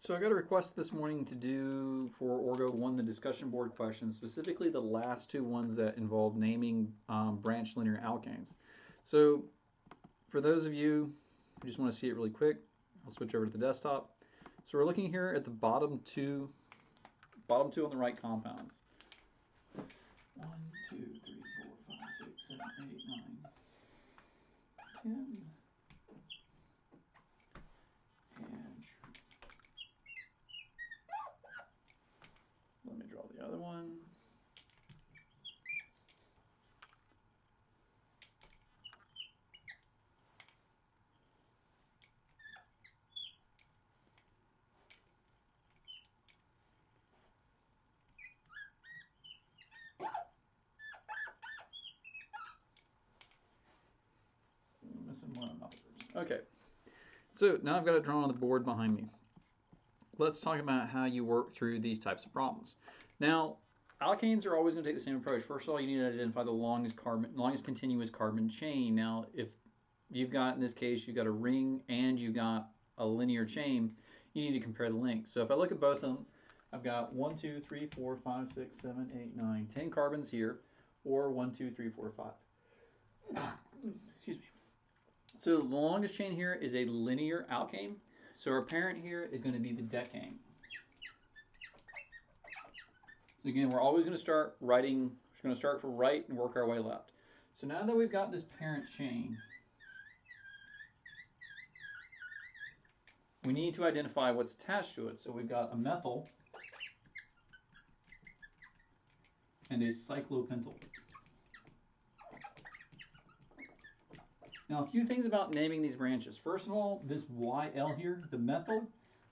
So I got a request this morning to do for Orgo 1 the discussion board questions, specifically the last two ones that involve naming branch linear alkanes. So for those of you who just want to see it really quick, I'll switch over to the desktop. So we're looking here at the bottom two on the right compounds. 1, 2, 3, 4, 5, 6, 7, 8, 9, 10. And let me draw the other one. I'm missing one of the numbers. Okay. So now I've got it drawn on the board behind me. Let's talk about how you work through these types of problems. Now, alkanes are always going to take the same approach. First of all, you need to identify the longest continuous carbon chain. Now, if you've got, in this case, you've got a ring and you've got a linear chain, you need to compare the lengths. So if I look at both of them, I've got 1, 2, 3, 4, 5, 6, 7, 8, 9, 10 carbons here, or 1, 2, 3, 4, 5. Excuse me. So the longest chain here is a linear alkane. So our parent here is going to be the decane. So again, we're always going to start writing, we're going to start from right and work our way left. So now that we've got this parent chain, we need to identify what's attached to it. So we've got a methyl and a cyclopentyl. Now, a few things about naming these branches. First of all, this YL here, the methyl,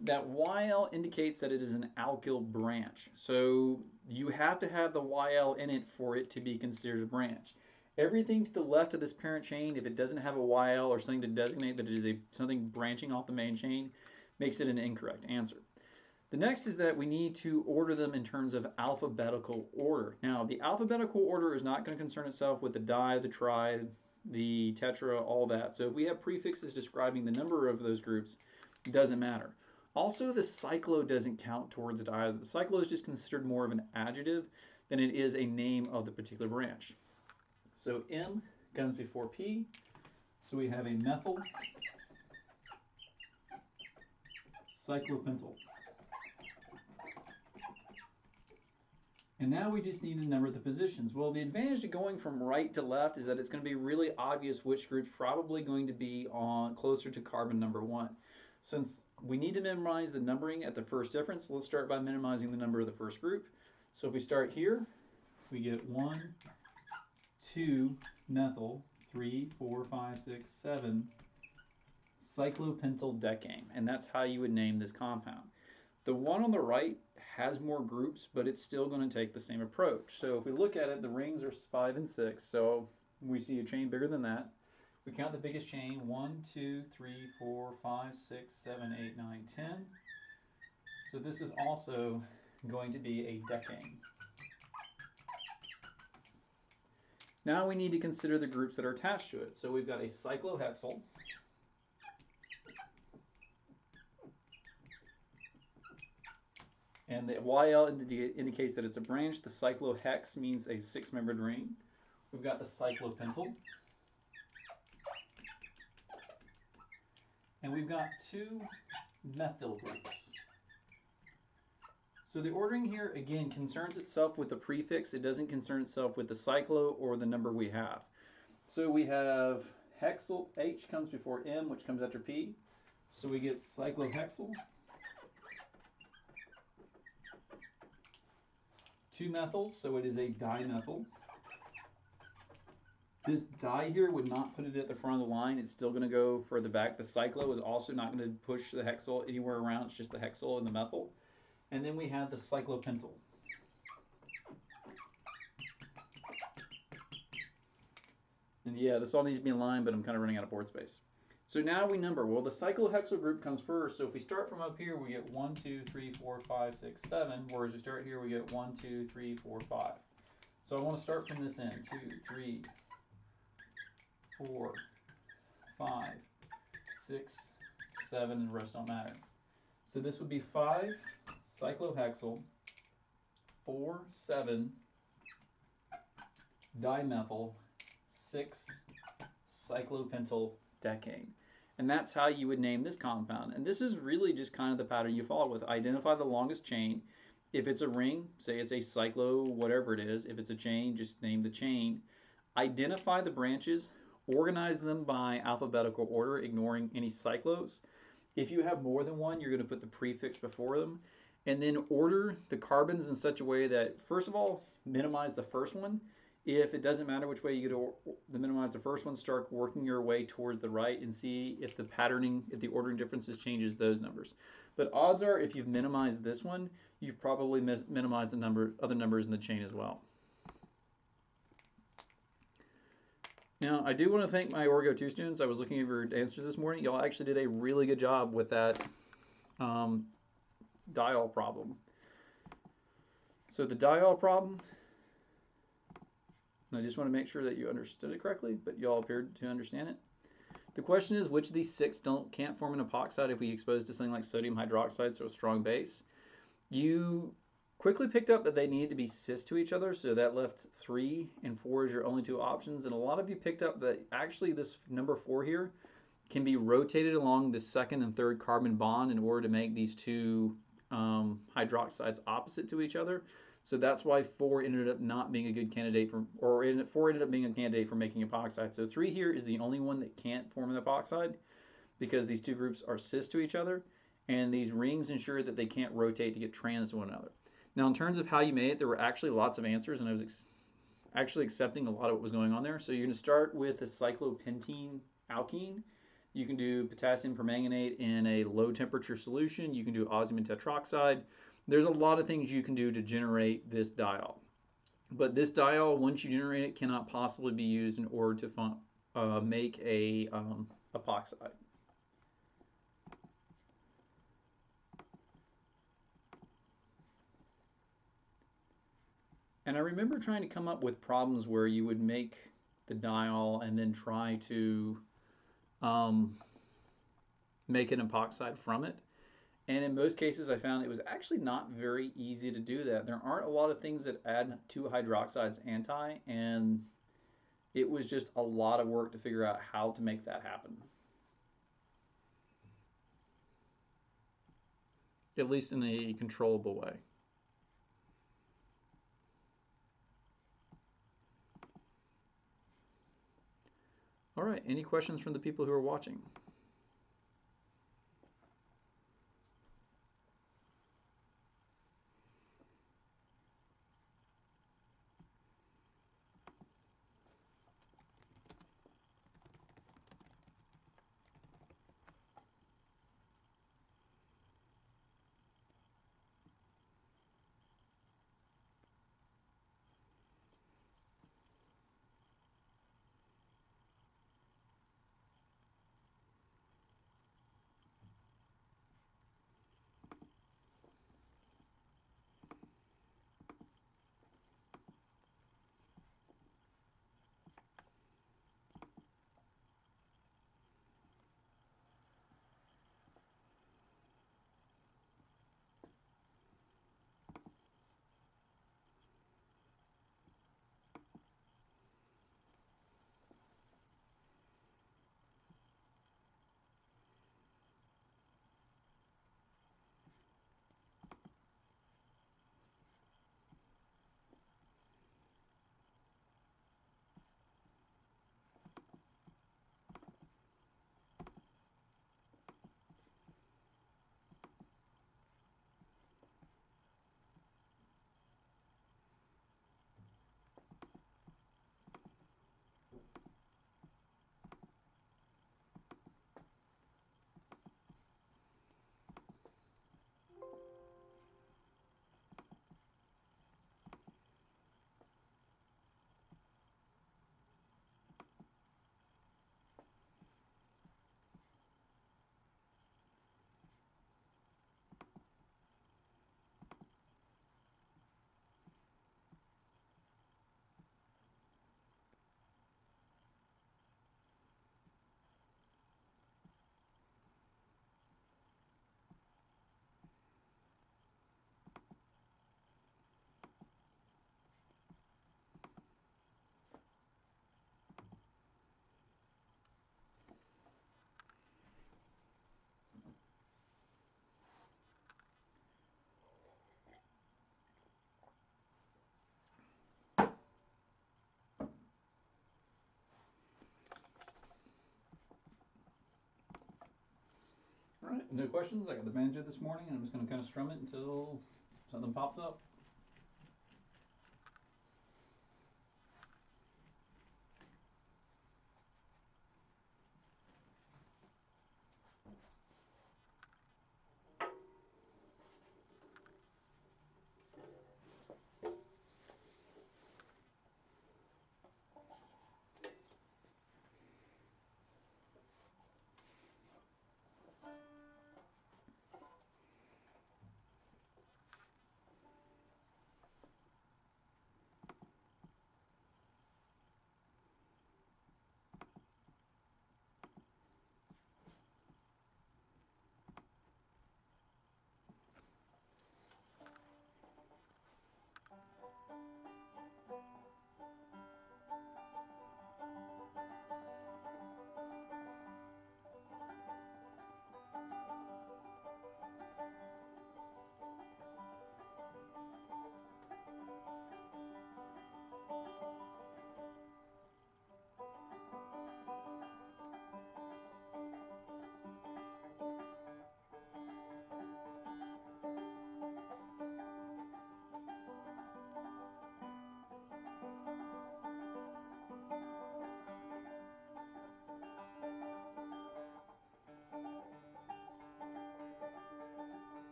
that YL indicates that it is an alkyl branch. So you have to have the YL in it for it to be considered a branch. Everything to the left of this parent chain, if it doesn't have a YL or something to designate that it is something branching off the main chain, makes it an incorrect answer. The next is that we need to order them in terms of alphabetical order. Now, the alphabetical order is not going to concern itself with the di, the tri, the tetra, all that. So if we have prefixes describing the number of those groups, it doesn't matter. Also, the cyclo doesn't count towards it either. The cyclo is just considered more of an adjective than it is a name of the particular branch. So M comes before P. So we have a methyl cyclopentyl. And now we just need to number the positions. Well, the advantage to going from right to left is that it's going to be really obvious which group's probably going to be on closer to carbon number 1. Since we need to memorize the numbering at the first difference, let's start by minimizing the number of the first group. So if we start here, we get 1, 2, methyl, 3, 4, 5, 6, 7, cyclopentyl decane. And that's how you would name this compound. The one on the right has more groups, but it's still going to take the same approach. So if we look at it, the rings are 5 and 6. So we see a chain bigger than that. We count the biggest chain, 1, 2, 3, 4, 5, 6, 7, 8, 9, 10. So this is also going to be a decane. Now we need to consider the groups that are attached to it. So we've got a cyclohexyl. And the YL indicates that it's a branch. The cyclohex means a 6-membered ring. We've got the cyclopentyl. And we've got 2 methyl groups. So the ordering here, again, concerns itself with the prefix. It doesn't concern itself with the cyclo or the number we have. So we have hexyl, H comes before M, which comes after P. So we get cyclohexyl. 2 methyls, so it is a dimethyl. This di here would not put it at the front of the line. It's still going to go further back. The cyclo is also not going to push the hexyl anywhere around. It's just the hexyl and the methyl. And then we have the cyclopentyl. And yeah, this all needs to be in line, but I'm kind of running out of board space. So now we number. Well, the cyclohexyl group comes first. So if we start from up here, we get 1, 2, 3, 4, 5, 6, 7. Whereas we start here, we get 1, 2, 3, 4, 5. So I want to start from this end. 2, 3, 4, 5, 6, 7, and the rest don't matter. So this would be 5-cyclohexyl, 4,7-dimethyl, 6-cyclopentyl decane. And that's how you would name this compound. And this is really just kind of the pattern you follow with. Identify the longest chain. If it's a ring, say it's a cyclo, whatever it is. If it's a chain, just name the chain. Identify the branches, organize them by alphabetical order, ignoring any cyclos. If you have more than one, you're going to put the prefix before them. And then order the carbons in such a way that, first of all, minimize the first one. If it doesn't matter which way you go to minimize the first one, start working your way towards the right and see if the patterning, if the ordering differences changes those numbers. But odds are, if you've minimized this one, you've probably minimized the other numbers in the chain as well. Now, I do want to thank my Orgo 2 students. I was looking at your answers this morning. Y'all actually did a really good job with that diol problem. So the diol problem, and I just want to make sure that you understood it correctly, but y'all appeared to understand it. The question is, which of these 6 can't form an epoxide if we expose to something like sodium hydroxide, so a strong base? You quickly picked up that they needed to be cis to each other, so that left 3 and 4 as your only 2 options. And a lot of you picked up that actually this number 4 here can be rotated along the second and third carbon bond in order to make these 2 hydroxides opposite to each other. So that's why 4 ended up not being a good candidate for, or 4 ended up being a candidate for making epoxide. So 3 here is the only one that can't form an epoxide because these 2 groups are cis to each other, and these rings ensure that they can't rotate to get trans to one another. Now, in terms of how you made it, there were actually lots of answers, and I was actually accepting a lot of what was going on there. So you're going to start with a cyclopentene alkene. You can do potassium permanganate in a low temperature solution. You can do osmium tetroxide. There's a lot of things you can do to generate this diol. But this diol, once you generate it, cannot possibly be used in order to make a epoxide. And I remember trying to come up with problems where you would make the diol and then try to make an epoxide from it. And in most cases, I found it was actually not very easy to do that. There aren't a lot of things that add 2 hydroxides anti, and it was just a lot of work to figure out how to make that happen. At least in a controllable way. All right, any questions from the people who are watching? All right, no questions. I got the banjo this morning, and I'm just going to kind of strum it until something pops up.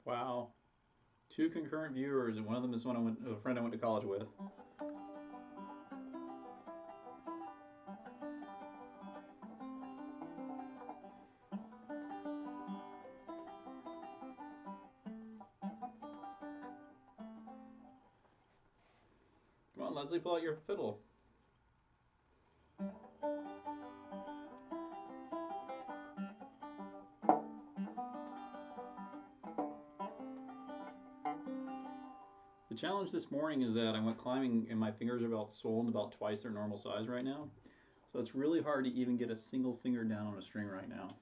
Wow. Two concurrent viewers, and one of them is a friend I went to college with. Come on, Leslie, pull out your fiddle. The challenge this morning is that I went climbing and my fingers are about swollen about twice their normal size right now. So it's really hard to even get a single finger down on a string right now.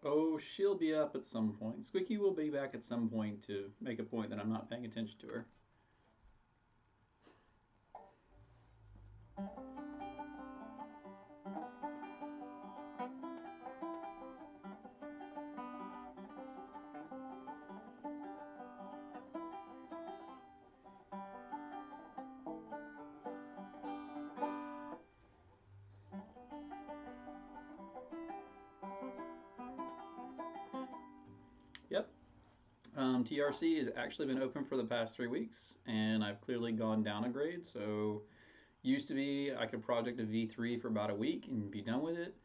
Oh, she'll be up at some point. Squeaky will be back at some point to make a point that I'm not paying attention to her. Yep. TRC has actually been open for the past 3 weeks, and I've clearly gone down a grade. So, used to be I could project a V3 for about a week and be done with it.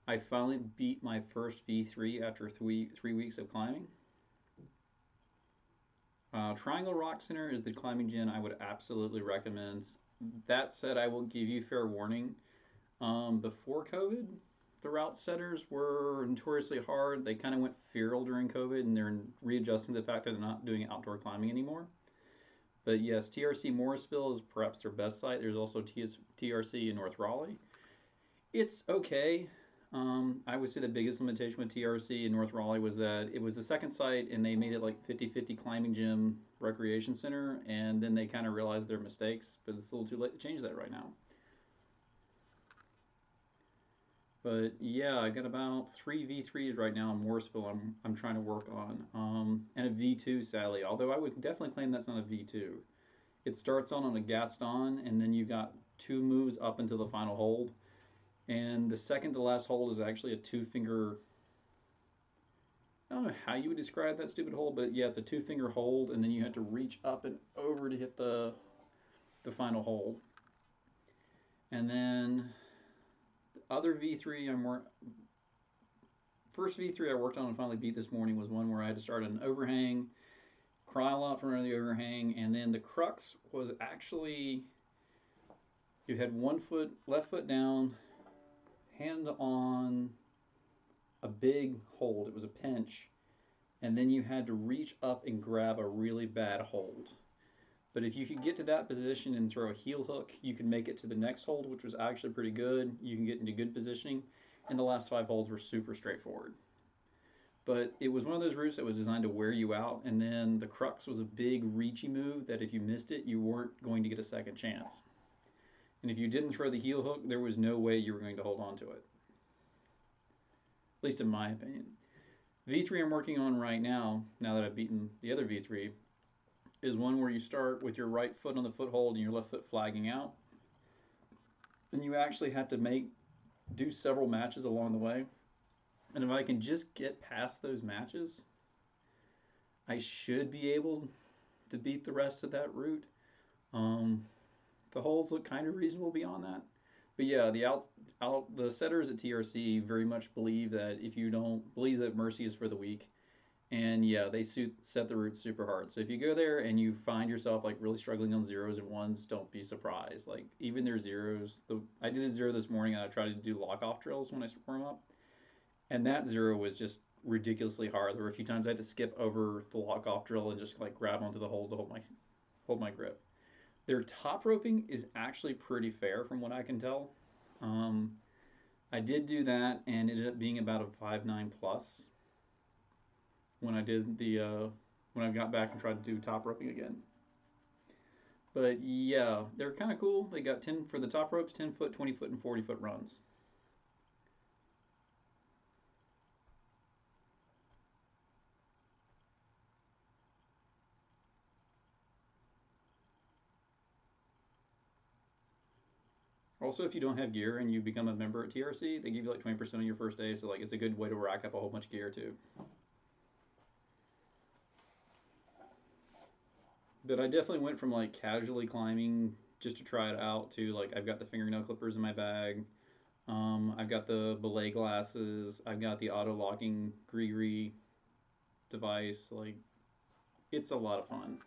I finally beat my first V3 after three weeks of climbing. Triangle Rock Center is the climbing gym I would absolutely recommend. That said, I will give you fair warning. Before COVID, the route setters were notoriously hard. They kind of went feral during COVID, and they're readjusting to the fact that they're not doing outdoor climbing anymore. But yes, TRC Morrisville is perhaps their best site. There's also TRC in North Raleigh. It's okay. I would say the biggest limitation with TRC in North Raleigh was that it was the second site and they made it like 50-50 climbing gym recreation center, and then they kind of realized their mistakes, but it's a little too late to change that right now. But yeah, I got about three V3s right now in Morrisville. I'm trying to work on, and a V2 sadly. Although I would definitely claim that's not a V2. It starts on a Gaston, and then you got two moves up into the final hold. And the second to last hold is actually a two finger. I don't know how you would describe that stupid hold, but yeah, it's a two finger hold, and then you have to reach up and over to hit the final hold. And then the other V3 first V3 I worked on and finally beat this morning was one where I had to start an overhang, cry a lot from under the overhang, and then the crux was actually you had one foot, left foot down, hand on a big hold. It was a pinch, and then you had to reach up and grab a really bad hold. But if you could get to that position and throw a heel hook, you could make it to the next hold, which was actually pretty good. You can get into good positioning, and the last five holds were super straightforward. But it was one of those routes that was designed to wear you out, and then the crux was a big reachy move that if you missed it, you weren't going to get a second chance. And if you didn't throw the heel hook, there was no way you were going to hold on to it. At least in my opinion. V3 I'm working on right now that I've beaten the other V3, is one where you start with your right foot on the foothold and your left foot flagging out. And you actually have to do several matches along the way. And if I can just get past those matches, I should be able to beat the rest of that route. Um, the holds look kind of reasonable beyond that. But yeah, the setters at TRC very much believe that if you don't believe that Mercy is for the weak, and yeah, they set the route super hard. So if you go there and you find yourself like really struggling on zeros and ones, don't be surprised. Like even their zeros, I did a zero this morning and I tried to do lock off drills when I warm up, and that zero was just ridiculously hard. There were a few times I had to skip over the lock off drill and just like grab onto the hold to hold my grip. Their top roping is actually pretty fair from what I can tell. Um, I did do that and ended up being about a 5.9 plus when I did when I got back and tried to do top roping again. But yeah, they're kind of cool. They got 10 for the top ropes, 10-foot, 20-foot, and 40-foot runs. Also, if you don't have gear and you become a member at TRC, they give you like 20% on your first day. So like it's a good way to rack up a whole bunch of gear too. But I definitely went from like casually climbing just to try it out to like I've got the fingernail clippers in my bag. I've got the belay glasses. I've got the auto locking Gree device. Like it's a lot of fun.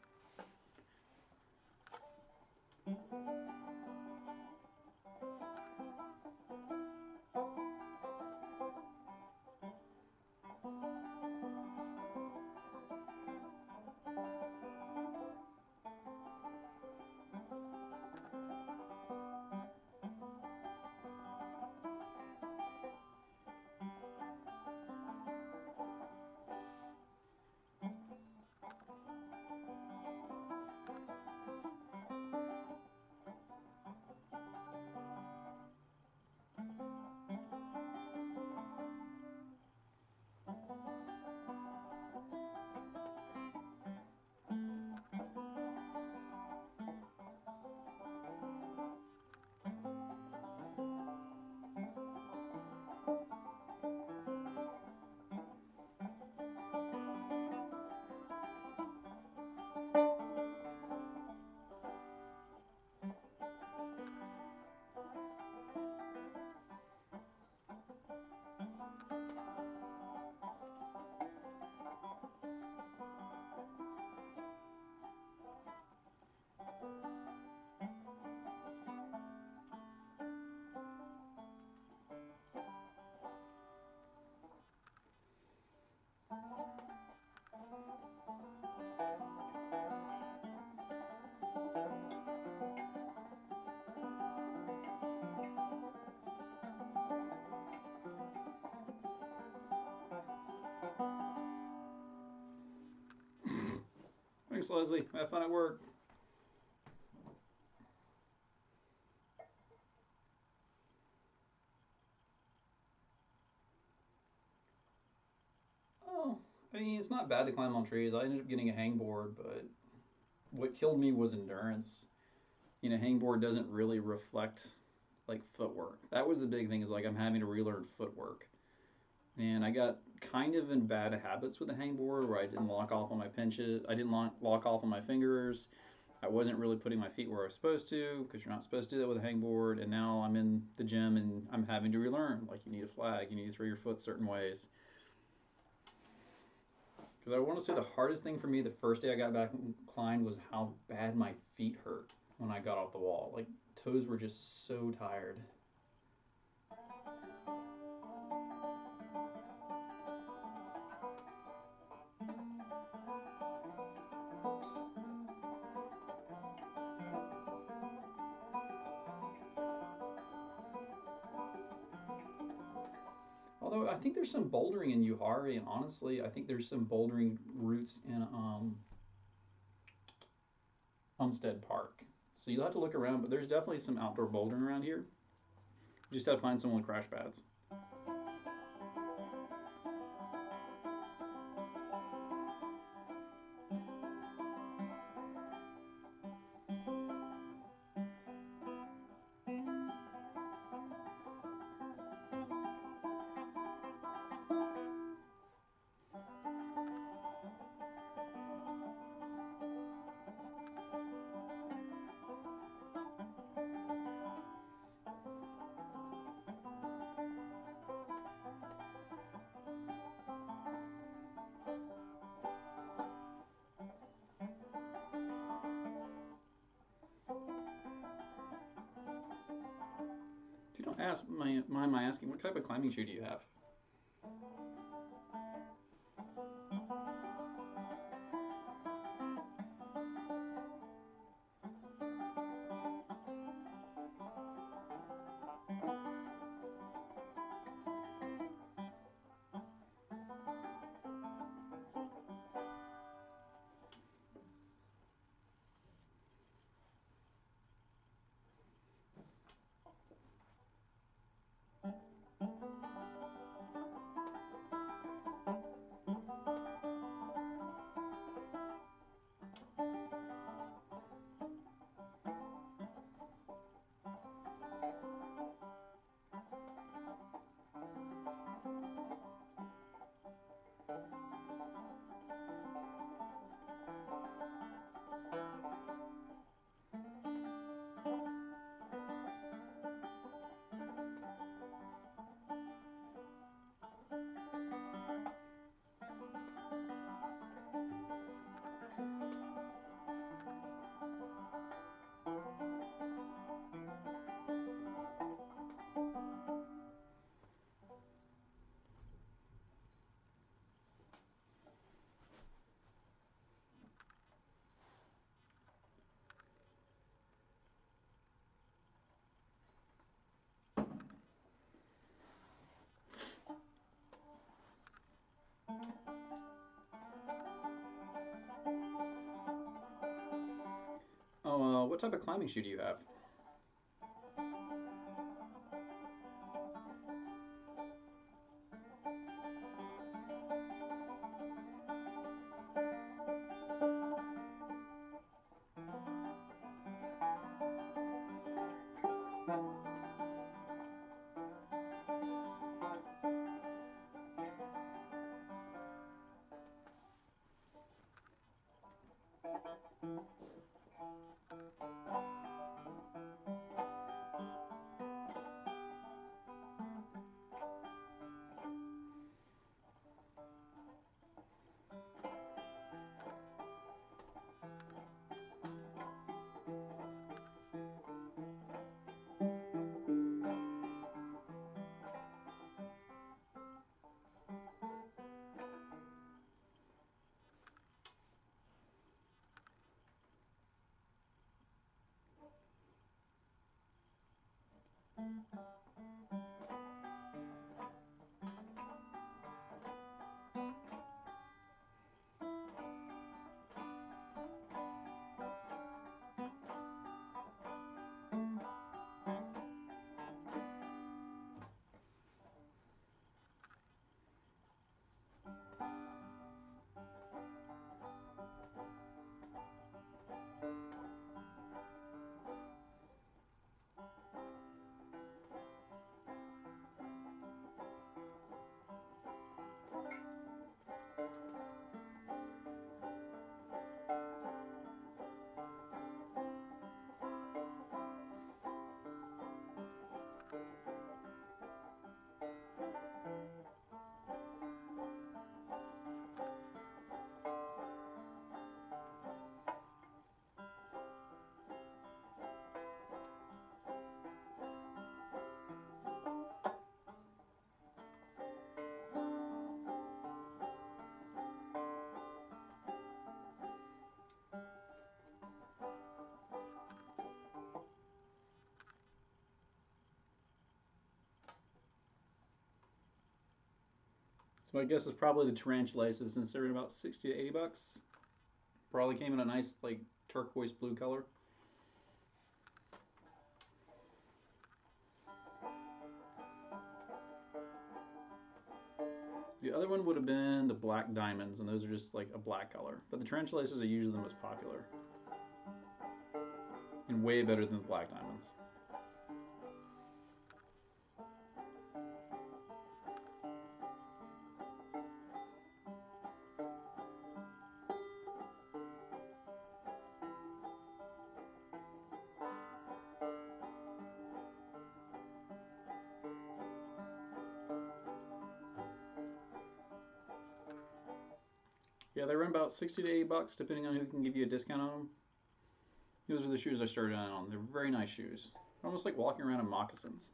Thanks, Leslie. Have fun at work. Oh, I mean, it's not bad to climb on trees. I ended up getting a hangboard, but what killed me was endurance. Hangboard doesn't really reflect like footwork. That was the big thing, is like I'm having to relearn footwork. And I got kind of in bad habits with the hangboard where I didn't lock off on my pinches. I didn't lock off on my fingers. I wasn't really putting my feet where I was supposed to, because you're not supposed to do that with a hangboard. And now I'm in the gym and I'm having to relearn. Like, you need a flag, you need to throw your foot certain ways. Because I want to say the hardest thing for me the first day I got back and climbed was how bad my feet hurt when I got off the wall. Like, toes were just so tired. Although I think there's some bouldering in Uharri, and honestly, I think there's some bouldering routes in Umstead Park. So you'll have to look around, but there's definitely some outdoor bouldering around here. You just have to find someone with crash pads. If you don't mind my asking, what type of climbing shoe do you have? Oh, what type of climbing shoe do you have? So I guess it's probably the Tarantulaces, since they're about 60 to 80 bucks. Probably came in a nice like turquoise blue color. The other one would have been the Black Diamonds, and those are just like a black color. But the Tarantulaces are usually the most popular. And way better than the Black Diamonds. Yeah, they run about 60 to 80 bucks depending on who can give you a discount on them. Those are the shoes I started out on. They're very nice shoes. Almost like walking around in moccasins.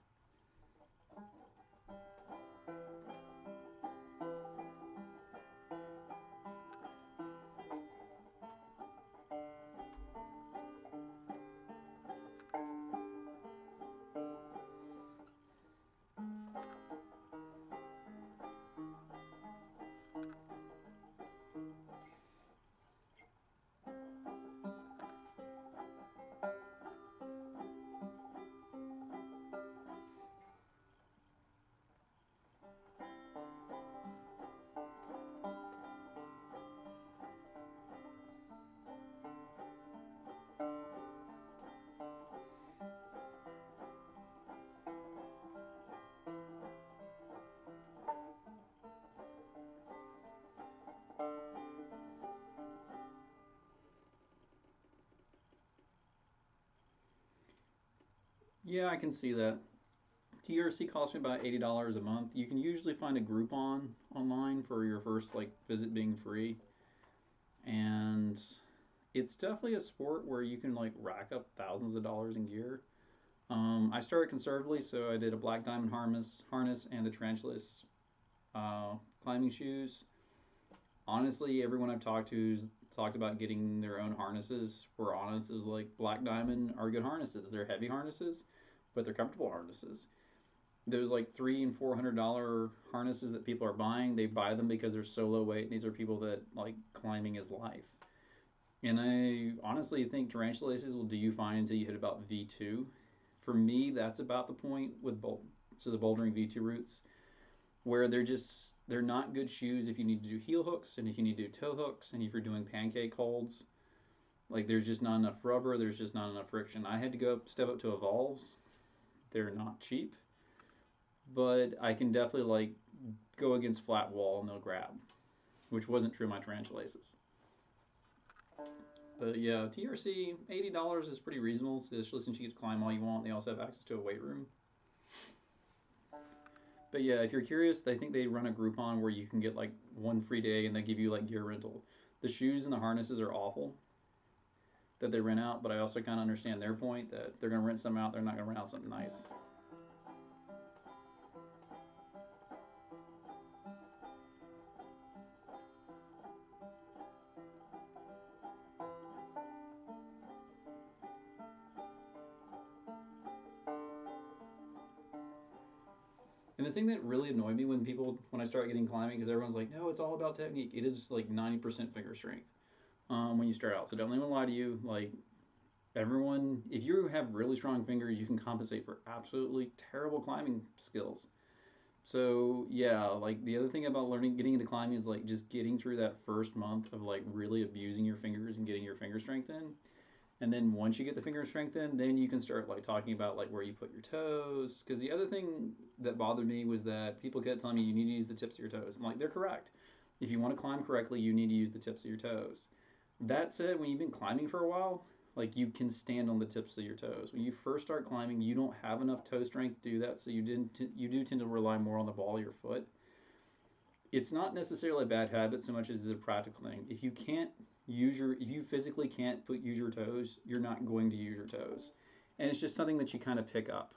Yeah, I can see that. TRC costs me about $80 a month. You can usually find a Groupon online for your first like visit being free, and it's definitely a sport where you can like rack up thousands of dollars in gear. I started conservatively, so I did a Black Diamond harness and the Tarantulas climbing shoes. Honestly, everyone I've talked to who's talked about getting their own harnesses were honest is like Black Diamond are good harnesses. They're heavy harnesses, but they're comfortable harnesses. There's like $300 and $400 harnesses that people are buying. They buy them because they're so low weight. These are people that like climbing is life. And I honestly think tarantula laces will do you fine until you hit about V2. For me, that's about the point with so the bouldering V2 routes where they're not good shoes if you need to do heel hooks and if you need to do toe hooks and if you're doing pancake holds. Like there's just not enough rubber, there's just not enough friction. I had to step up to Evolves. They're not cheap, but I can definitely like go against flat wall and they'll grab, which wasn't true of my Tarantulaces. But yeah, TRC $80 is pretty reasonable, especially since you get to climb all you want. They also have access to a weight room. But yeah, if you're curious, I think they run a Groupon where you can get like one free day and they give you like gear rental. The shoes and the harnesses are awful that they rent out, but I also kind of understand their point that they're going to rent some out, they're not going to rent out something nice. And the thing that really annoyed me when I started getting climbing, because everyone's like, no, it's all about technique. It is like 90% finger strength when you start out. So don't let anyone lie to you. Like everyone, if you have really strong fingers, you can compensate for absolutely terrible climbing skills. So yeah, like the other thing about getting into climbing is like just getting through that first month of like really abusing your fingers and getting your finger strength in. And then once you get the finger strength in, then you can start like talking about like where you put your toes. Because the other thing that bothered me was that people kept telling me you need to use the tips of your toes. I'm like, they're correct. If you want to climb correctly, you need to use the tips of your toes. That said, when you've been climbing for a while, like you can stand on the tips of your toes. When you first start climbing, you don't have enough toe strength to do that, so you do tend to rely more on the ball of your foot. It's not necessarily a bad habit so much as it's a practical thing. If you physically can't use your toes, you're not going to use your toes, and it's just something that you kind of pick up.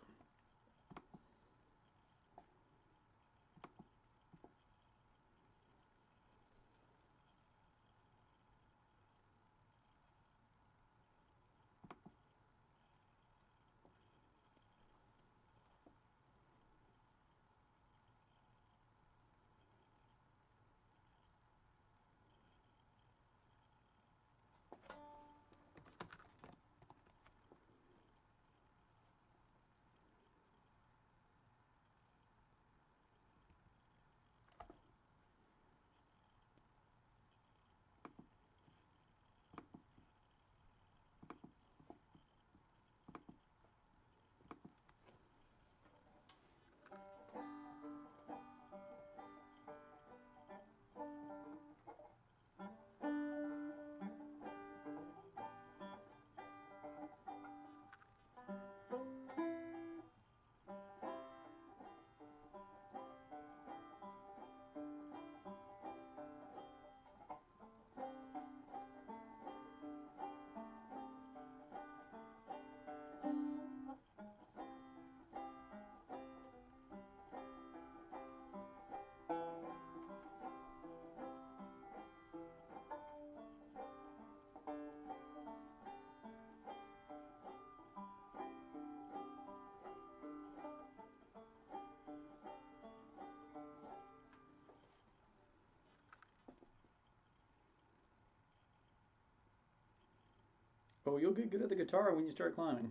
Oh, you'll get good at the guitar when you start climbing.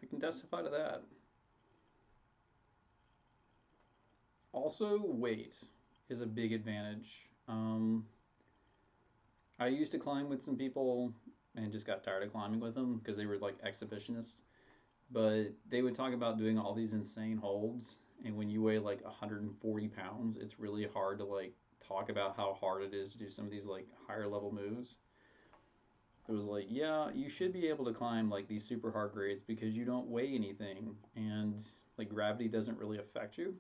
I can testify to that. Also, weight is a big advantage. I used to climb with some people and just got tired of climbing with them because they were like exhibitionists. But they would talk about doing all these insane holds, and when you weigh like 140 pounds, it's really hard to like talk about how hard it is to do some of these like higher level moves. It was like, yeah, you should be able to climb like these super hard grades because you don't weigh anything and like gravity doesn't really affect you.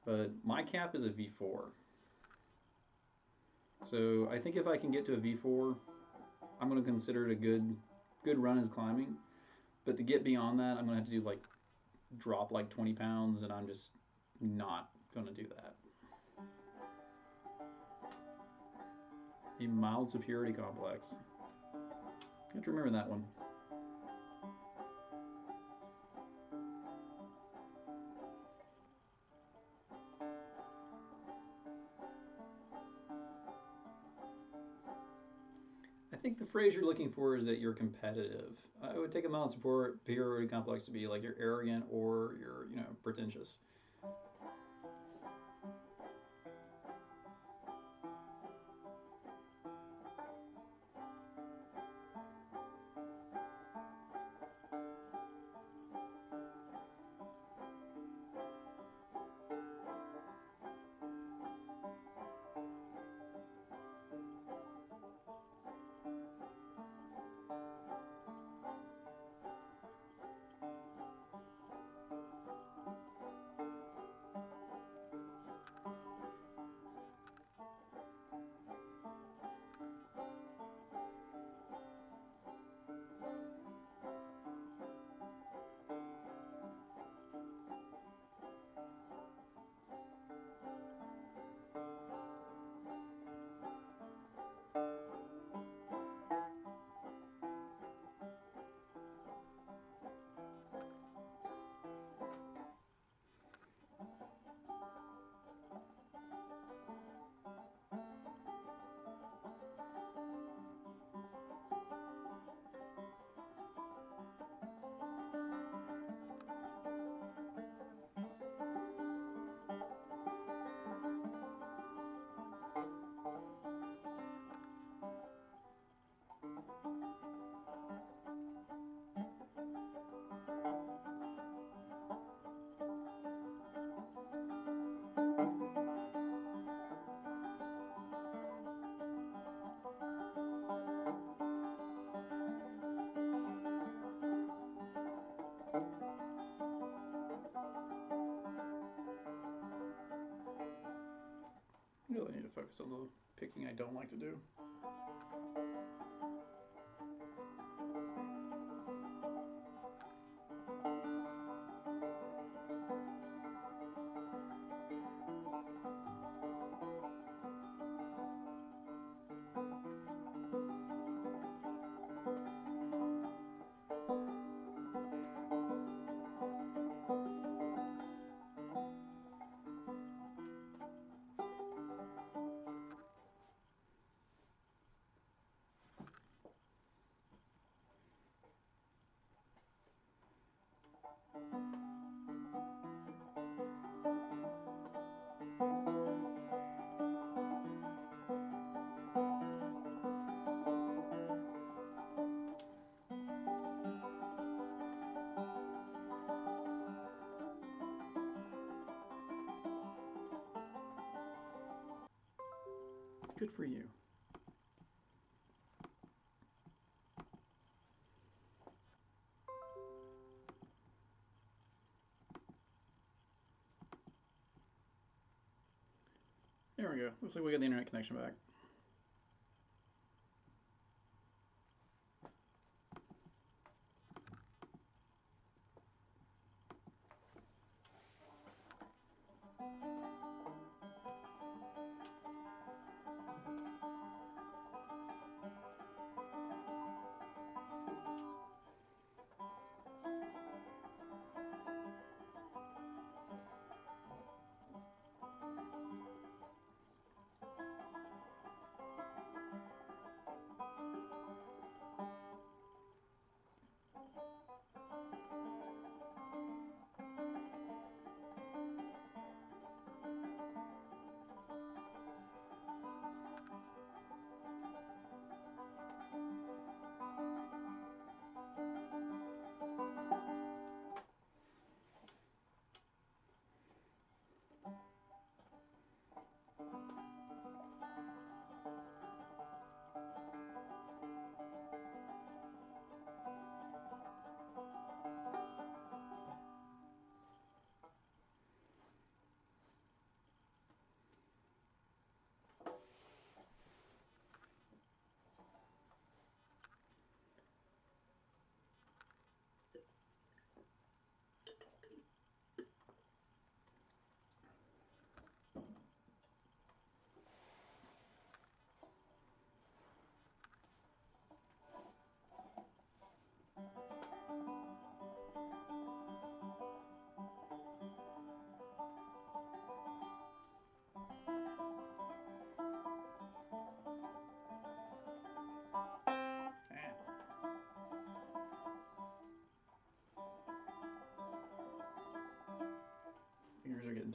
But my cap is a V4. So I think if I can get to a V4, I'm going to consider it a good run as climbing. But to get beyond that, I'm going to have to do like drop like 20 pounds, and I'm just not going to do that. A mild superiority complex. You have to remember that one. I think the phrase you're looking for is that you're competitive. I would take a mild superiority complex to be like you're arrogant or you're, pretentious. I really need to focus on the picking I don't like to do. Good for you. There we go. Looks like we got the internet connection back.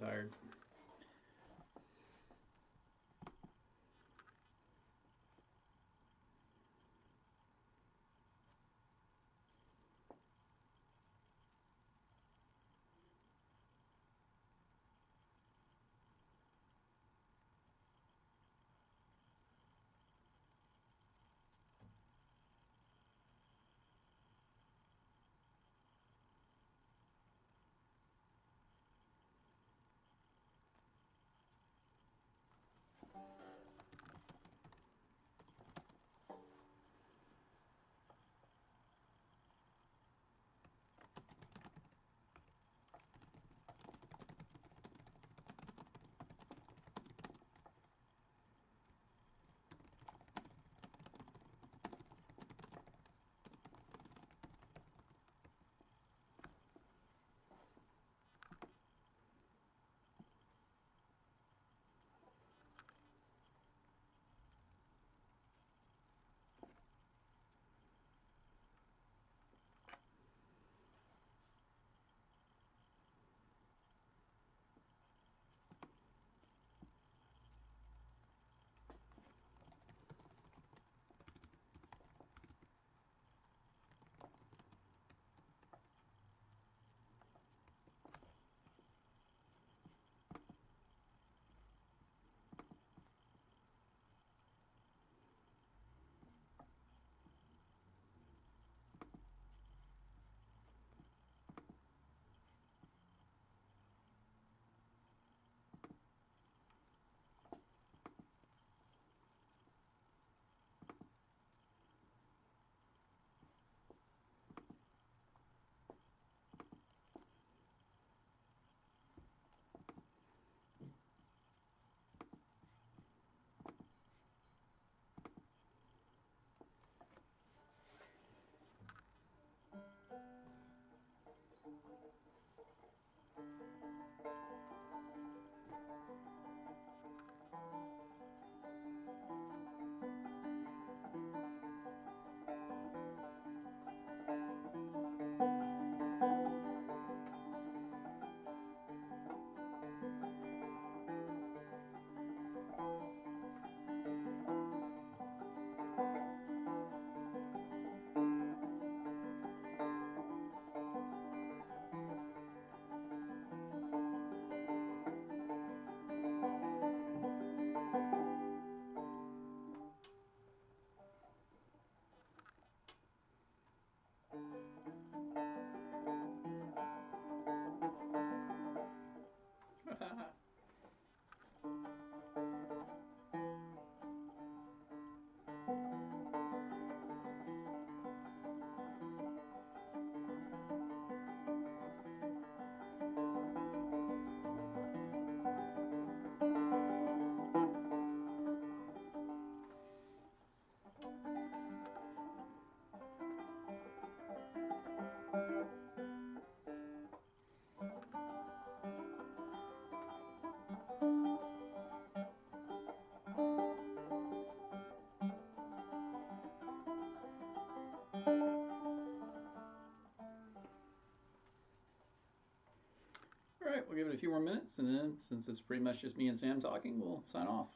tired. All right, we'll give it a few more minutes, and then since it's pretty much just me and Sam talking, we'll sign off.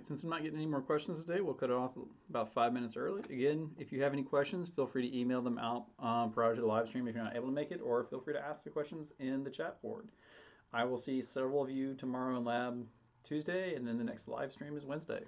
right, since I'm not getting any more questions today, we'll cut it off about 5 minutes early. Again, if you have any questions, feel free to email them out prior to the live stream if you're not able to make it, or feel free to ask the questions in the chat board. I will see several of you tomorrow in lab Tuesday, and then the next live stream is Wednesday.